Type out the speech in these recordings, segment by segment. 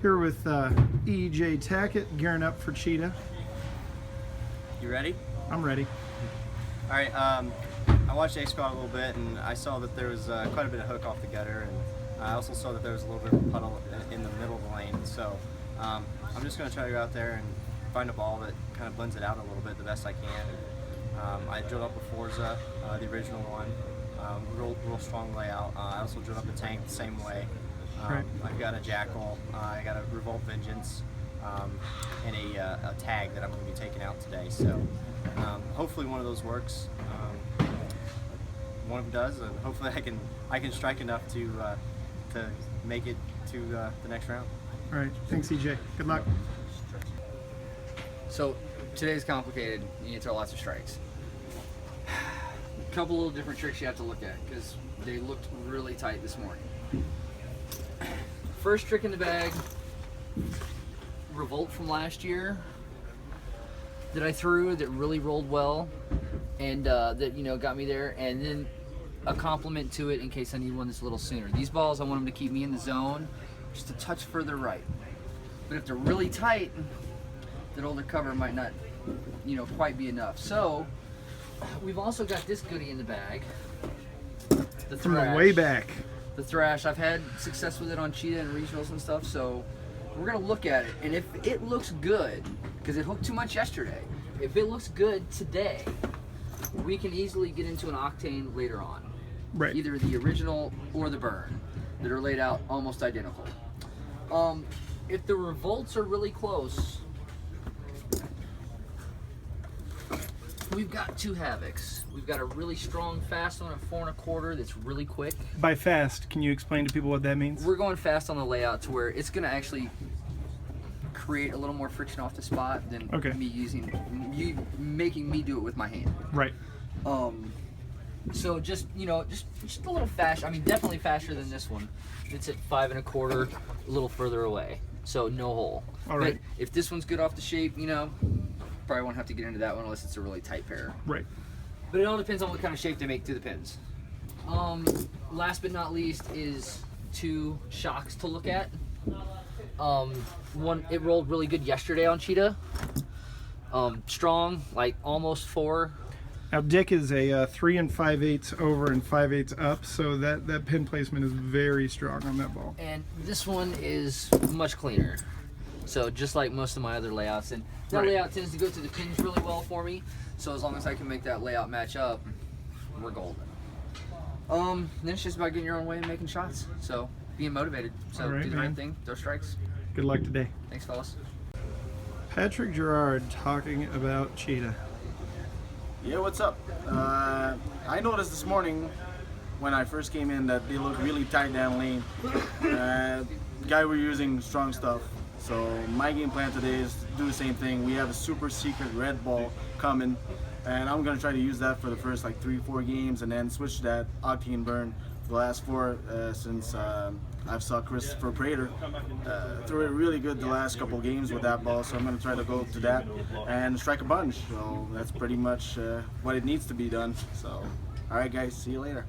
Here with EJ Tackett, gearing up for Cheetah. You ready? I'm ready. All right. I watched A-Squad a little bit, and I saw that there was quite a bit of hook off the gutter, and I also saw that there was a little bit of a puddle in the middle of the lane. So I'm just going to try to go out there and find a ball that kind of blends it out a little bit the best I can. I drilled up a Forza, the original one, real strong layout. I also drilled up the tank the same way. Right. I've got a Jackal, I got a Revolt Vengeance, and a tag that I'm going to be taking out today. So hopefully one of those works. One of them does, and hopefully I can strike enough to make it to the next round. All right. Thanks, EJ. Good luck. So today's complicated. You need to throw lots of strikes. A couple little different tricks you have to look at because they looked really tight this morning. First trick in the bag, Revolt from last year that I threw that really rolled well and that got me there, and then a compliment to it in case I need one that's a little sooner. These balls, I want them to keep me in the zone just a touch further right. But if they're really tight, that older cover might not quite be enough. So we've also got this goodie in the bag, the From Thrash. the way back. The Thrash. I've had success with it on Cheetah and regionals and stuff, so we're gonna look at it, and if it looks good, because it hooked too much yesterday, if it looks good today, we can easily get into an octane later on. Right. Either the original or the burn that are laid out almost identical. If the revolts are really close, we've got two Havocs. We've got a really strong fast one at 4 1/4 that's really quick. By fast, can you explain to people what that means? We're going fast on the layout to where it's going to actually create a little more friction off the spot than me making me do it with my hand. Right. So just a little faster. I mean, definitely faster than this one. It's at 5 1/4, a little further away. So no hole. All right. But if this one's good off the shape, probably won't have to get into that one unless it's a really tight pair. Right. But it all depends on what kind of shape they make through the pins. Last but not least is two shocks to look at. One, it rolled really good yesterday on Cheetah. Strong, like almost 4. Now Dick is a 3 5/8 over and 5/8 up, so that pin placement is very strong on that ball. And this one is much cleaner. So just like most of my other layouts, and that Right. layout tends to go to the pins really well for me. So as long as I can make that layout match up, we're golden. Then it's just about getting your own way and making shots. So being motivated. So All right, do the man. right thing, throw strikes. Good luck today. Thanks, fellas. Patrick Gerard talking about Cheetah. Yeah, what's up? I noticed this morning when I first came in that they looked really tight down lane. Guy, we're using strong stuff. So my game plan today is to do the same thing. We have a super secret red ball coming, and I'm gonna try to use that for the first like 3-4 games, and then switch to that octane burn for the last 4 since I've saw Christopher Prater throw it really good the last couple games with that ball. So I'm gonna try to go to that and strike a bunch. So that's pretty much what it needs to be done. So all right, guys, see you later.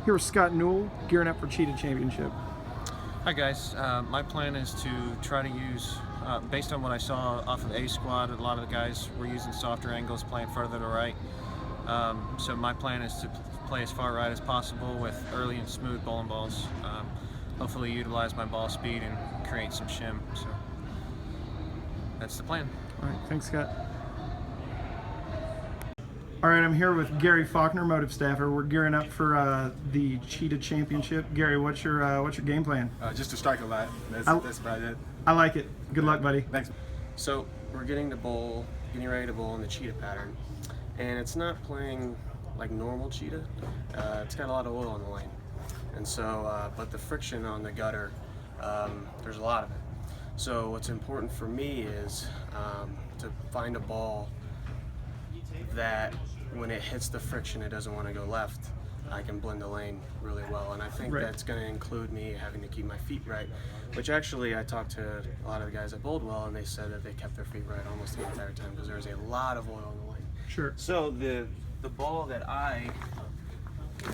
Here with Scott Newell, gearing up for Cheetah Championship. Hi guys, my plan is to try to use, based on what I saw off of A-Squad, a lot of the guys were using softer angles, playing further to right. So my plan is to play as far right as possible with early and smooth bowling balls. Hopefully utilize my ball speed and create some shim. So that's the plan. All right, thanks, Scott. All right, I'm here with Gary Faulkner, MOTIV staffer. We're gearing up for the Cheetah Championship. Gary, what's your game plan? Just to strike a lot. That's about it. I like it. Good luck, buddy. Thanks. So we're getting ready to bowl in the Cheetah pattern. And it's not playing like normal Cheetah. It's got a lot of oil on the lane. And so, but the friction on the gutter, there's a lot of it. So what's important for me is to find a ball that when it hits the friction, it doesn't want to go left. I can blend the lane really well, and I think Right. that's going to include me having to keep my feet right, which actually I talked to a lot of the guys at Boldwell, and they said that they kept their feet right almost the entire time because there was a lot of oil on the lane. Sure. So the ball that I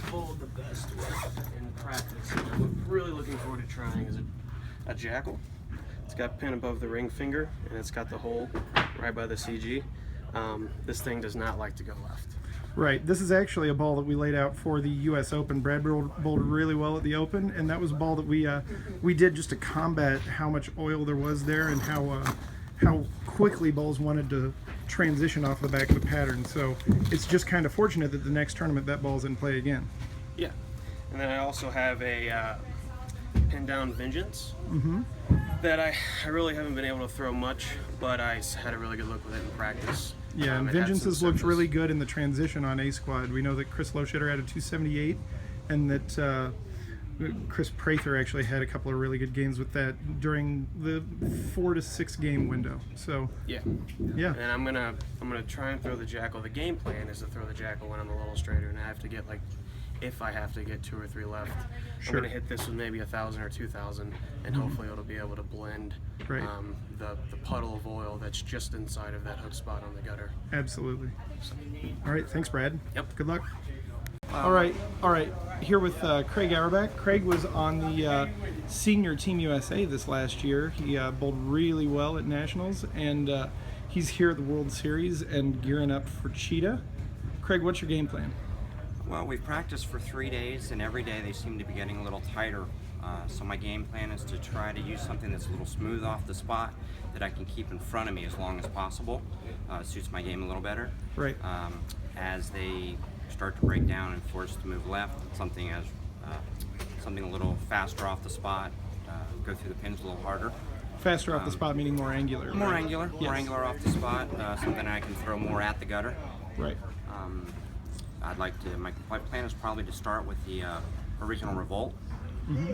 bowled the best with in practice, and I'm really looking forward to trying, is a jackal. It's got a pin above the ring finger, and it's got the hole right by the CG. This thing does not like to go left. Right. This is actually a ball that we laid out for the U.S. Open. Brad bowled really well at the Open, and that was a ball that we did just to combat how much oil there was there and how quickly balls wanted to transition off the back of the pattern. So it's just kind of fortunate that the next tournament that ball's in play again. Yeah. And then I also have a pin down Vengeance that I really haven't been able to throw much, but I had a really good look with it in practice. Yeah, and It had Vengeance some has looked surface. really good in the transition on A Squad. We know that Chris Lowshitter had a 278, and that Chris Prather actually had a couple of really good games with that during the 4 to 6 game window. So Yeah. yeah, And I'm gonna try and throw the jackal. The game plan is to throw the jackal when I'm a little straighter, and I have to get if I have to get 2 or 3 left, Sure. I'm gonna hit this with maybe 1,000 or 2,000, and hopefully it'll be able to blend Right. the puddle of oil that's just inside of that hook spot on the gutter. absolutely. All right, thanks, Brad. Yep. Good luck. All right. Here with Craig Auerbach. Craig was on the senior Team USA this last year. He bowled really well at Nationals, and he's here at the World Series and gearing up for Cheetah. Craig, what's your game plan? Well, we've practiced for 3 days, and every day they seem to be getting a little tighter. So my game plan is to try to use something that's a little smooth off the spot that I can keep in front of me as long as possible. Suits my game a little better. Right. As they start to break down and force to move left, something a little faster off the spot, go through the pins a little harder. Faster off the spot, meaning more angular. More right? angular, Yes. more angular off the spot, something I can throw more at the gutter. Right. My plan is probably to start with the original revolt.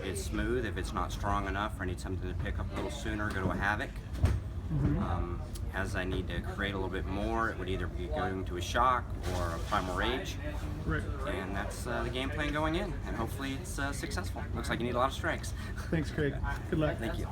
It's smooth. If it's not strong enough or I need something to pick up a little sooner, go to a havoc. As I need to create a little bit more, it would either be going to a shock or a primal rage. Right. And that's the game plan going in, and hopefully it's successful. Looks like you need a lot of strikes. Thanks, Craig. Good luck. Thank you.